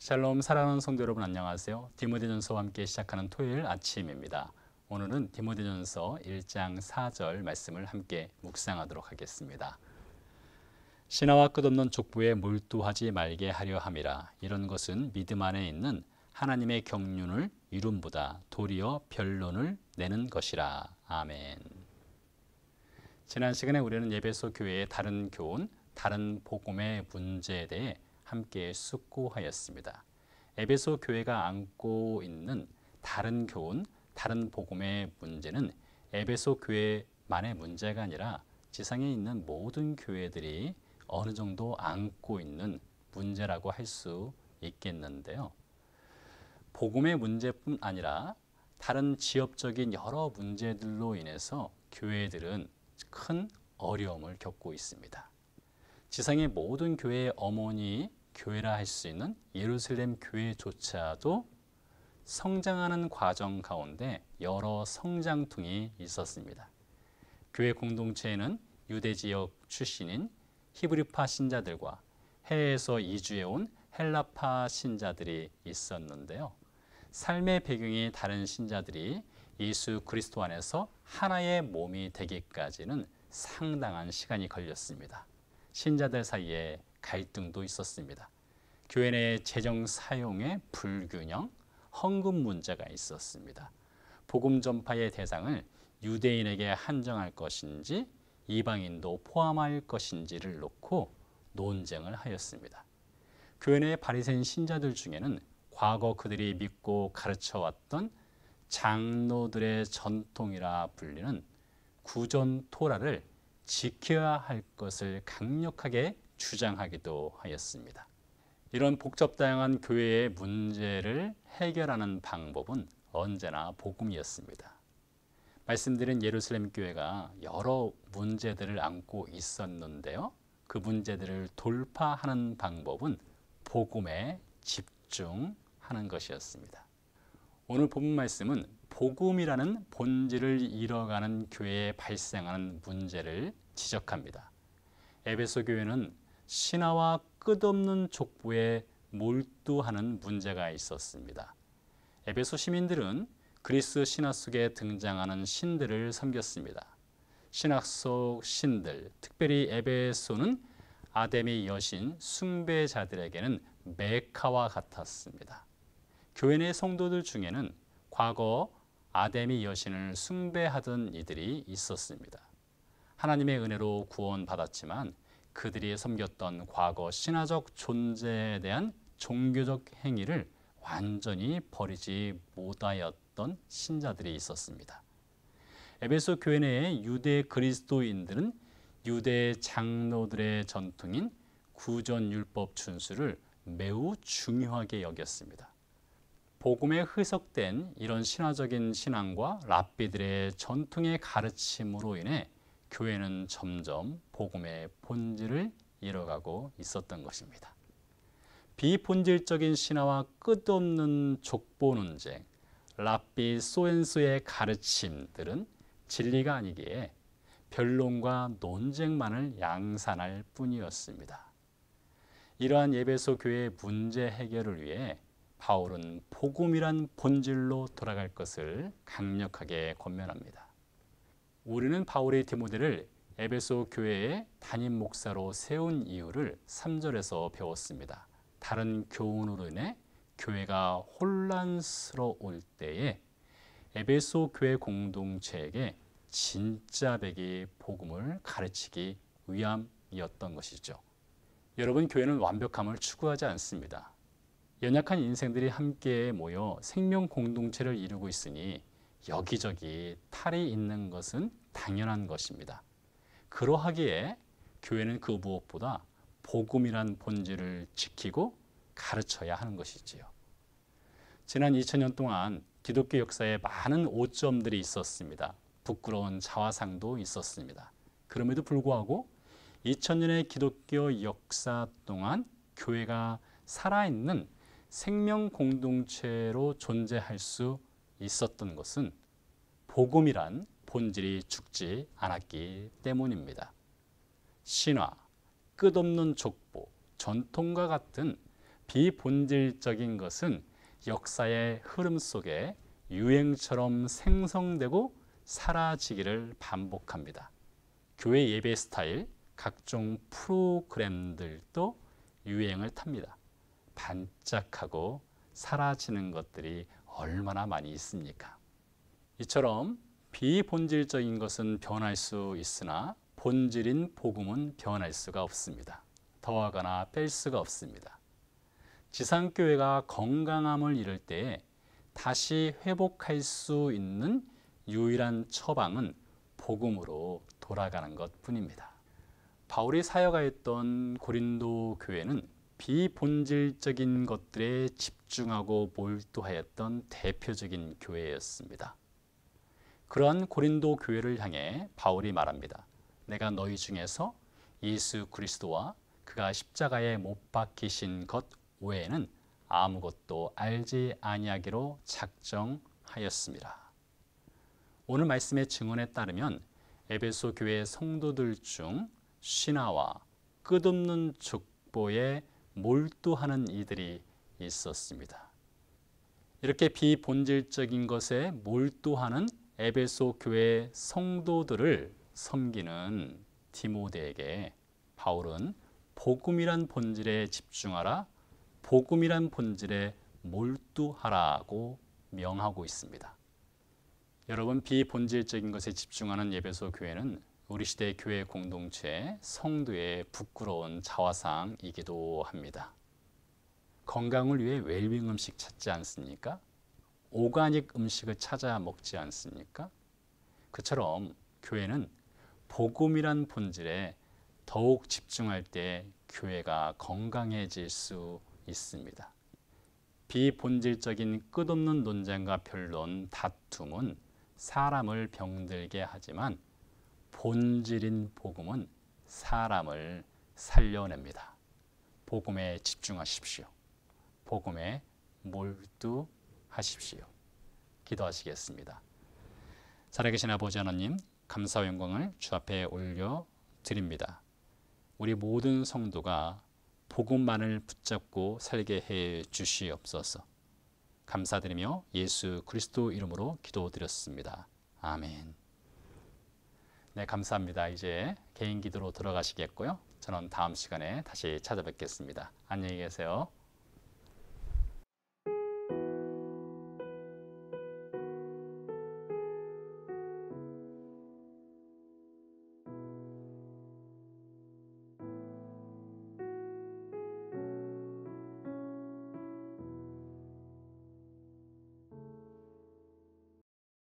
샬롬 사랑하는 성도 여러분 안녕하세요. 디모데전서와 함께 시작하는 토요일 아침입니다. 오늘은 디모데전서 1장 4절 말씀을 함께 묵상하도록 하겠습니다. 신하와 끝없는 족보에 몰두하지 말게 하려 함이라. 이런 것은 믿음 안에 있는 하나님의 경륜을 이룸보다 도리어 변론을 내는 것이라. 아멘. 지난 시간에 우리는 에베소 교회의 다른 교훈, 다른 복음의 문제에 대해 함께 숙고하였습니다. 에베소 교회가 안고 있는 다른 교훈, 다른 복음의 문제는 에베소 교회만의 문제가 아니라 지상에 있는 모든 교회들이 어느 정도 안고 있는 문제라고 할 수 있겠는데요. 복음의 문제뿐 아니라 다른 지역적인 여러 문제들로 인해서 교회들은 큰 어려움을 겪고 있습니다. 지상의 모든 교회의 어머니 교회라 할 수 있는 예루살렘 교회조차도 성장하는 과정 가운데 여러 성장통이 있었습니다. 교회 공동체에는 유대 지역 출신인 히브리파 신자들과 해외에서 이주해온 헬라파 신자들이 있었는데요. 삶의 배경이 다른 신자들이 예수 그리스도 안에서 하나의 몸이 되기까지는 상당한 시간이 걸렸습니다. 신자들 사이에 갈등도 있었습니다. 교회 내 재정 사용의 불균형, 헌금 문제가 있었습니다. 복음 전파의 대상을 유대인에게 한정할 것인지 이방인도 포함할 것인지를 놓고 논쟁을 하였습니다. 교회 내 바리새인 신자들 중에는 과거 그들이 믿고 가르쳐왔던 장로들의 전통이라 불리는 구전 토라를 지켜야 할 것을 강력하게 주장하기도 하였습니다. 이런 복잡다양한 교회의 문제를 해결하는 방법은 언제나 복음이었습니다. 말씀드린 예루살렘 교회가 여러 문제들을 안고 있었는데요. 그 문제들을 돌파하는 방법은 복음에 집중하는 것이었습니다. 오늘 본문 말씀은 복음이라는 본질을 잃어가는 교회에 발생하는 문제를 지적합니다. 에베소 교회는 신화와 끝없는 족보에 몰두하는 문제가 있었습니다. 에베소 시민들은 그리스 신화 속에 등장하는 신들을 섬겼습니다. 신학 속 신들, 특별히 에베소는 아데미 여신 숭배자들에게는 메카와 같았습니다. 교회 내 성도들 중에는 과거 아데미 여신을 숭배하던 이들이 있었습니다. 하나님의 은혜로 구원받았지만 그들이 섬겼던 과거 신화적 존재에 대한 종교적 행위를 완전히 버리지 못하였던 신자들이 있었습니다. 에베소 교회 내의 유대 그리스도인들은 유대 장로들의 전통인 구전율법 준수를 매우 중요하게 여겼습니다. 복음에 희석된 이런 신화적인 신앙과 랍비들의 전통의 가르침으로 인해 교회는 점점 복음의 본질을 잃어가고 있었던 것입니다. 비본질적인 신화와 끝없는 족보 논쟁, 랍비 소엔스의 가르침들은 진리가 아니기에 변론과 논쟁만을 양산할 뿐이었습니다. 이러한 에베소 교회의 문제 해결을 위해 바울은 복음이란 본질로 돌아갈 것을 강력하게 권면합니다. 우리는 바울의 디모데를 에베소 교회의 담임 목사로 세운 이유를 3절에서 배웠습니다. 다른 교훈으로 인해 교회가 혼란스러울 때에 에베소 교회 공동체에게 진짜 백이 복음을 가르치기 위함이었던 것이죠. 여러분, 교회는 완벽함을 추구하지 않습니다. 연약한 인생들이 함께 모여 생명 공동체를 이루고 있으니 여기저기 탈이 있는 것은 당연한 것입니다. 그러하기에 교회는 그 무엇보다 복음이란 본질을 지키고 가르쳐야 하는 것이지요. 지난 2000년 동안 기독교 역사에 많은 오점들이 있었습니다. 부끄러운 자화상도 있었습니다. 그럼에도 불구하고 2000년의 기독교 역사 동안 교회가 살아있는 생명 공동체로 존재할 수 있었던 것은 복음이란 본질이 죽지 않았기 때문입니다. 신화, 끝없는 족보, 전통과 같은 비본질적인 것은 역사의 흐름 속에 유행처럼 생성되고 사라지기를 반복합니다. 교회 예배 스타일, 각종 프로그램들도 유행을 탑니다. 반짝하고 사라지는 것들이 얼마나 많이 있습니까? 이처럼 비본질적인 것은 변할 수 있으나 본질인 복음은 변할 수가 없습니다. 더하거나 뺄 수가 없습니다. 지상교회가 건강함을 이룰 때 다시 회복할 수 있는 유일한 처방은 복음으로 돌아가는 것뿐입니다. 바울이 사역하였던 고린도 교회는 비본질적인 것들에 집중하고 몰두하였던 대표적인 교회였습니다. 그러한 고린도 교회를 향해 바울이 말합니다. 내가 너희 중에서 예수 그리스도와 그가 십자가에 못 박히신 것 외에는 아무것도 알지 아니하기로 작정하였습니다. 오늘 말씀의 증언에 따르면 에베소 교회 성도들 중 신화와 끝없는 족보에 몰두하는 이들이 있었습니다. 이렇게 비본질적인 것에 몰두하는 에베소 교회 성도들을 섬기는 디모데에게 바울은 복음이란 본질에 집중하라, 복음이란 본질에 몰두하라고 명하고 있습니다. 여러분, 비본질적인 것에 집중하는 에베소 교회는 우리 시대 교회 공동체 성도의 부끄러운 자화상이기도 합니다. 건강을 위해 웰빙 음식 찾지 않습니까? 오가닉 음식을 찾아 먹지 않습니까? 그처럼 교회는 복음이란 본질에 더욱 집중할 때 교회가 건강해질 수 있습니다. 비본질적인 끝없는 논쟁과 변론, 다툼은 사람을 병들게 하지만 본질인 복음은 사람을 살려냅니다. 복음에 집중하십시오. 복음에 몰두하십시오. 기도하시겠습니다. 살아계신 아버지 하나님, 감사와 영광을 주 앞에 올려드립니다. 우리 모든 성도가 복음만을 붙잡고 살게 해 주시옵소서. 감사드리며 예수 그리스도 이름으로 기도드렸습니다. 아멘. 네, 감사합니다. 이제 개인 기도로 들어가시겠고요. 저는 다음 시간에 다시 찾아뵙겠습니다. 안녕히 계세요.